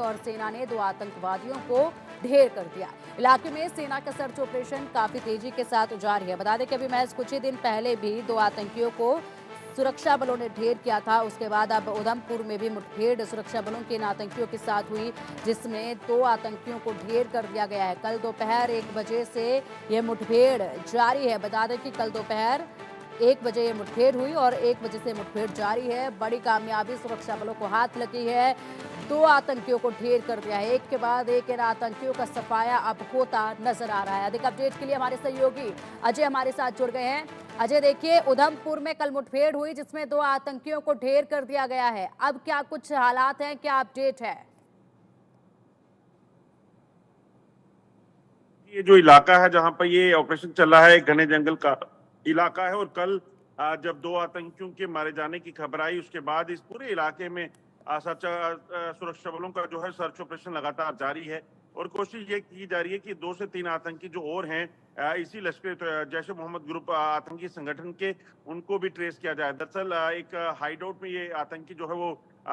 और सेना ने 2 आतंकवादियों को ढेर कर दिया। इलाके में सेना का सर्च ऑपरेशन काफी तेजी के साथ जारी है। बता दें कि अभी महज कुछ ही दिन पहले भी 2 आतंकियों को सुरक्षा बलों ने ढेर किया था। उसके बाद अब उधमपुर में भी मुठभेड़ सुरक्षा बलों के इन आतंकियों के साथ हुई, जिसमें 2 आतंकियों को ढेर कर दिया गया है। कल दोपहर 1 बजे से ये मुठभेड़ जारी है। बता दें कि कल दोपहर 1 बजे ये मुठभेड़ हुई और 1 बजे से मुठभेड़ जारी है। बड़ी कामयाबी सुरक्षा बलों को हाथ लगी है। 2 आतंकियों को ढेर कर दिया है। एक के बाद एक इन आतंकियों का सफाया अब होता नजर आ रहा है। अधिक अपडेट के लिए हमारे सहयोगी अजय हमारे साथ जुड़ गए हैं। अजय, देखिए, उधमपुर में कल मुठभेड़ हुई जिसमें 2 आतंकियों को ढेर कर दिया गया है। अब क्या कुछ हालात हैं, क्या अपडेट है? ये जो इलाका है जहां पर ये ऑपरेशन चल रहा है, घने जंगल का इलाका है। और कल जब 2 आतंकियों के मारे जाने की खबर आई, उसके बाद इस पूरे इलाके में सुरक्षा बलों का जो है सर्च ऑपरेशन लगातार जारी है। और कोशिश ये की जा रही है कि 2 से 3 आतंकी जो और हैं इसी लश्कर जैश ए मोहम्मद ग्रुप आतंकी संगठन के, उनको भी ट्रेस किया जाए। दरअसल एक हाइडआउट में ये आतंकी जो है वो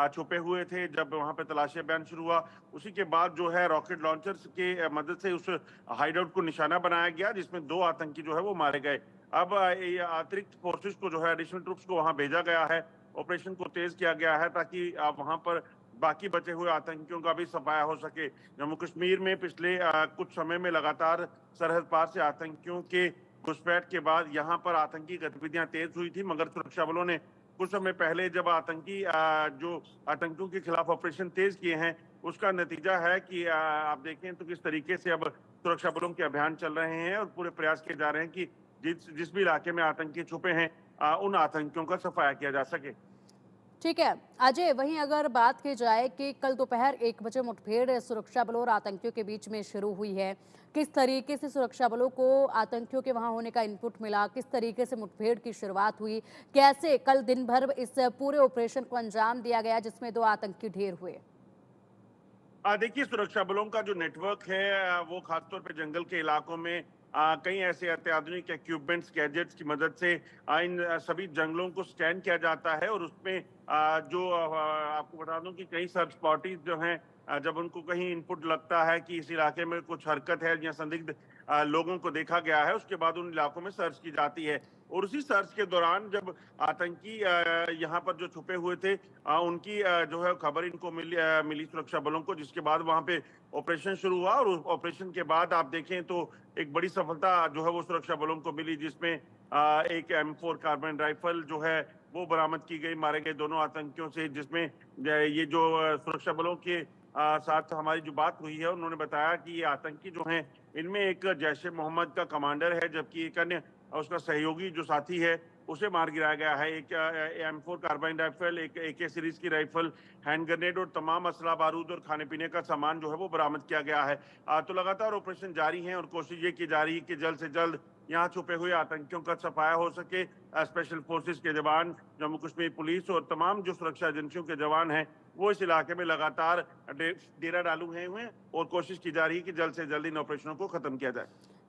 छुपे हुए थे। जब वहां पे तलाशी अभियान शुरू हुआ, उसी के बाद जो है रॉकेट लॉन्चर्स के मदद से उस हाइडआउट को निशाना बनाया गया, जिसमें 2 आतंकी जो है वो मारे गए। अब ये अतिरिक्त फोर्सेस को जो है, एडिशनल ट्रूप्स को वहां भेजा गया है। ऑपरेशन को तेज किया गया है ताकि वहां पर बाकी बचे हुए आतंकियों का भी सफाया हो सके। जम्मू कश्मीर में पिछले कुछ समय में लगातार सरहद पार से आतंकियों के घुसपैठ के बाद यहाँ पर आतंकी गतिविधियां तेज हुई थी, मगर सुरक्षा बलों ने कुछ समय पहले जब जो आतंकियों के खिलाफ ऑपरेशन तेज किए हैं, उसका नतीजा है कि आप देखें तो किस तरीके से अब सुरक्षा बलों के अभियान चल रहे हैं और पूरे प्रयास किए जा रहे हैं कि जिस भी इलाके में आतंकी छुपे हैं उन आतंकियों का सफाया किया जा सके। ठीक है अजय, वहीं अगर बात की जाए कि कल दोपहर 1 बजे मुठभेड़ सुरक्षा बलों और आतंकियों के बीच में शुरू हुई है, किस तरीके से सुरक्षा बलों को आतंकियों के वहां होने का इनपुट मिला, किस तरीके से मुठभेड़ की शुरुआत हुई, कैसे कल दिन भर इस पूरे ऑपरेशन को अंजाम दिया गया जिसमें 2 आतंकी ढेर हुए? देखिए, सुरक्षा बलों का जो नेटवर्क है वो खासतौर पे जंगल के इलाकों में कई ऐसे अत्याधुनिक इक्विपमेंट्स गैजेट्स की मदद से इन सभी जंगलों को स्कैन किया जाता है। और उसमें आपको बता दूं कि कई सर्च पार्टीज जो हैं जब उनको कहीं इनपुट लगता है कि इस इलाके में कुछ हरकत है या संदिग्ध लोगों को देखा गया है, उसके बाद उन इलाकों में सर्च की जाती है। और उसी सर्च के दौरान जब आतंकी यहाँ पर जो छुपे हुए थे उनकी जो है खबर इनको मिली सुरक्षा बलों को, जिसके बाद वहां पे ऑपरेशन शुरू हुआ। और ऑपरेशन के बाद आप देखें तो एक बड़ी सफलता जो है वो सुरक्षा बलों को मिली, जिसमें एक M4 कार्बाइन राइफल जो है वो बरामद की गई मारे गए दोनों आतंकियों से। जिसमें ये जो सुरक्षा बलों के साथ हमारी जो बात हुई है, उन्होंने बताया कि ये आतंकी जो हैं इनमें एक जैश ए मोहम्मद का कमांडर है, जबकि एक अन्य उसका सहयोगी जो साथी है उसे मार गिराया गया है। एक M4 कार्बाइन राइफल, एक AK सीरीज की राइफल, हैंड ग्रेनेड और तमाम असला बारूद और खाने पीने का सामान जो है वो बरामद किया गया है। तो लगातार ऑपरेशन जारी है और कोशिश ये की जा रही है कि जल्द से जल्द यहाँ छुपे हुए आतंकियों का सफाया हो सके। स्पेशल फोर्सेस के जवान, जम्मू कश्मीर पुलिस और तमाम जो सुरक्षा एजेंसियों के जवान हैं वो इस इलाके में लगातार डेरा डालू हुए हैं और कोशिश की जा रही है कि जल्द से जल्द इन ऑपरेशनों को खत्म किया जाए।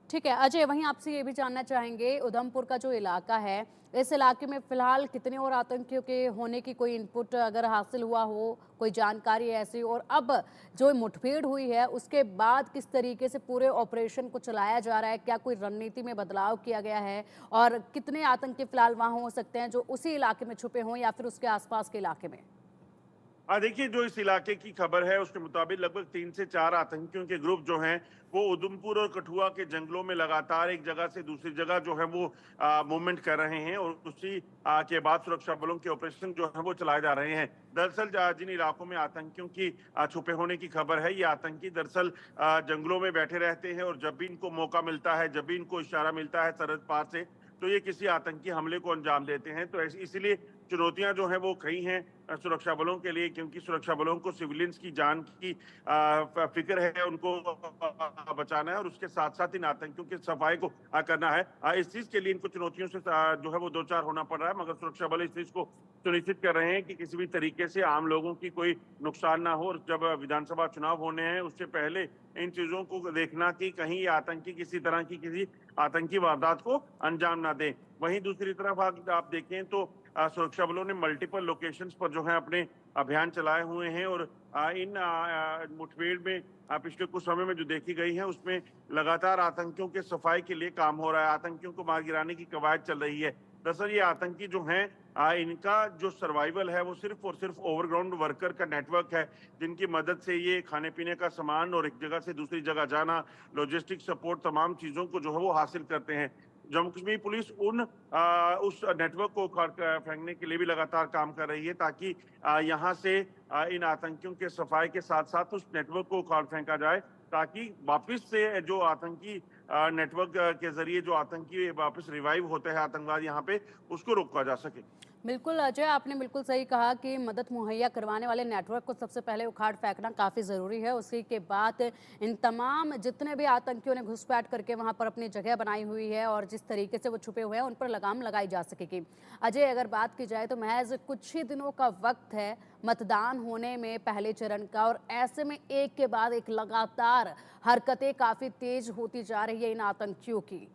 ठीक है अजय, वहीं आपसे ये भी जानना चाहेंगे, उधमपुर का जो इलाका है, इस इलाके में फिलहाल कितने और आतंकियों के होने की कोई इनपुट अगर हासिल हुआ हो, कोई जानकारी ऐसी, और अब जो मुठभेड़ हुई है उसके बाद किस तरीके से पूरे ऑपरेशन को चलाया जा रहा है, क्या कोई रणनीति में बदलाव किया गया है, और कितने आतंकी फिलहाल वहां हो सकते हैं जो उसी इलाके में छुपे हों या फिर उसके आसपास के इलाके में? देखिए, जो इस इलाके की खबर है उसके मुताबिक लगभग 3 से 4 आतंकियों के ग्रुप जो हैं वो उधमपुर और कठुआ के जंगलों में लगातार एक जगह से दूसरी जगह जो है वो मूवमेंट कर रहे हैं। और उसी के बाद सुरक्षा बलों के ऑपरेशन जो है वो चलाए जा रहे हैं। दरअसल जिन इलाकों में आतंकियों की छुपे होने की खबर है, ये आतंकी दरअसल जंगलों में बैठे रहते हैं और जब भी इनको मौका मिलता है, जब भी इनको इशारा मिलता है सरहद पार से, तो ये किसी आतंकी हमले को अंजाम देते हैं। तो इसीलिए चुनौतियां जो हैं वो कई हैं सुरक्षा बलों के लिए, क्योंकि सुरक्षा बलों को सिविलियंस की जान की फिक्र है, उनको बचाना है और उसके साथ साथ इन आतंकियों की सफाई को करना है। इस चीज के लिए इनको चुनौतियों से जो है वो दो चार होना पड़ रहा है, मगर सुरक्षा बल इस चीज को सुनिश्चित कर रहे हैं कि किसी भी तरीके से आम लोगों की कोई नुकसान ना हो। और जब विधानसभा चुनाव होने हैं उससे पहले इन चीजों को देखना कि कहीं ये आतंकी किसी तरह की किसी आतंकी वारदात को अंजाम ना दें। वहीं दूसरी तरफ आप देखें तो सुरक्षा बलों ने मल्टीपल लोकेशंस पर जो है अपने अभियान चलाए हुए हैं और इन मुठभेड़ में पिछले कुछ समय में जो देखी गई है उसमें लगातार आतंकियों के सफाई के लिए काम हो रहा है, आतंकियों को मार गिराने की कवायद चल रही है। दरअसल ये आतंकी जो हैं इनका जो सर्वाइवल है वो सिर्फ और सिर्फ ओवरग्राउंड वर्कर का नेटवर्क है, जिनकी मदद से ये खाने पीने का सामान और एक जगह से दूसरी जगह जाना, लॉजिस्टिक सपोर्ट, तमाम चीजों को जो है वो हासिल करते हैं। जम्मू कश्मीर पुलिस उस नेटवर्क को उखाड़ फेंकने के लिए भी लगातार काम कर रही है, ताकि यहाँ से इन आतंकियों के सफाई के साथ साथ उस नेटवर्क को उखाड़ फेंका जाए, ताकि वापस से जो आतंकी नेटवर्क के जरिए जो आतंकी वापस रिवाइव होते हैं आतंकवाद यहाँ पे, उसको रोका जा सके। बिल्कुल अजय, आपने बिल्कुल सही कहा कि मदद मुहैया करवाने वाले नेटवर्क को सबसे पहले उखाड़ फेंकना काफ़ी ज़रूरी है। उसी के बाद इन तमाम जितने भी आतंकियों ने घुसपैठ करके वहां पर अपनी जगह बनाई हुई है और जिस तरीके से वो छुपे हुए हैं, उन पर लगाम लगाई जा सकेगी। अजय, अगर बात की जाए तो महज कुछ ही दिनों का वक्त है मतदान होने में पहले चरण का, और ऐसे में एक के बाद एक लगातार हरकतें काफ़ी तेज होती जा रही है इन आतंकियों की।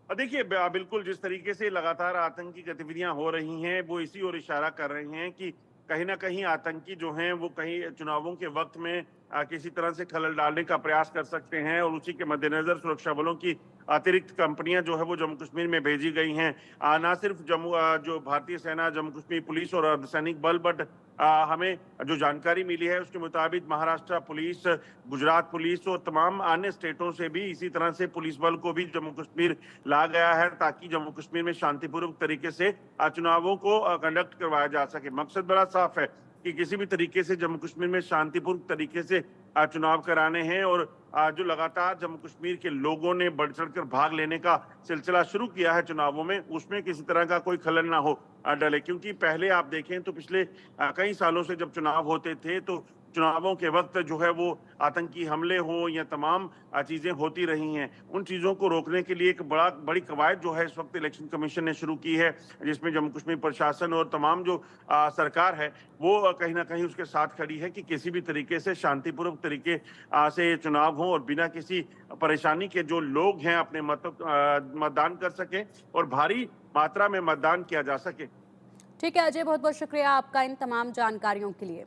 देखिए बिल्कुल जिस तरीके से लगातार आतंकी गतिविधियां हो रही हैं वो इसी ओर इशारा कर रही हैं कि कहीं ना कहीं आतंकी जो हैं वो कहीं चुनावों के वक्त में किसी तरह से खलल डालने का प्रयास कर सकते हैं, और उसी के मद्देनजर सुरक्षा बलों की अतिरिक्त कंपनियां जो है वो जम्मू कश्मीर में भेजी गई हैं। ना सिर्फ जो भारतीय सेना, जम्मू कश्मीर पुलिस और अर्धसैनिक बल, बट हमें जो जानकारी मिली है उसके मुताबिक महाराष्ट्र पुलिस, गुजरात पुलिस और तमाम अन्य स्टेटों से भी इसी तरह से पुलिस बल को भी जम्मू कश्मीर ला गया है, ताकि जम्मू कश्मीर में शांतिपूर्वक तरीके से चुनावों को कंडक्ट करवाया जा सके। मकसद बड़ा साफ है कि किसी भी तरीके से जम्मू कश्मीर में शांतिपूर्वक तरीके से चुनाव कराने हैं, और जो लगातार जम्मू कश्मीर के लोगों ने बढ़ चढ़कर भाग लेने का सिलसिला शुरू किया है चुनावों में, उसमें किसी तरह का कोई खलल ना हो डले। क्योंकि पहले आप देखें तो पिछले कई सालों से जब चुनाव होते थे तो चुनावों के वक्त जो है वो आतंकी हमले हों या तमाम चीजें होती रही हैं, उन चीजों को रोकने के लिए एक बड़ी कवायद जो है इस वक्त इलेक्शन कमीशन ने शुरू की है, जिसमें जम्मू कश्मीर प्रशासन और तमाम जो सरकार है वो कहीं ना कहीं उसके साथ खड़ी है कि किसी भी तरीके से शांतिपूर्वक तरीके से चुनाव हो और बिना किसी परेशानी के जो लोग हैं अपने मतदान कर सकें और भारी मात्रा में मतदान किया जा सके। ठीक है अजय, बहुत बहुत शुक्रिया आपका इन तमाम जानकारियों के लिए।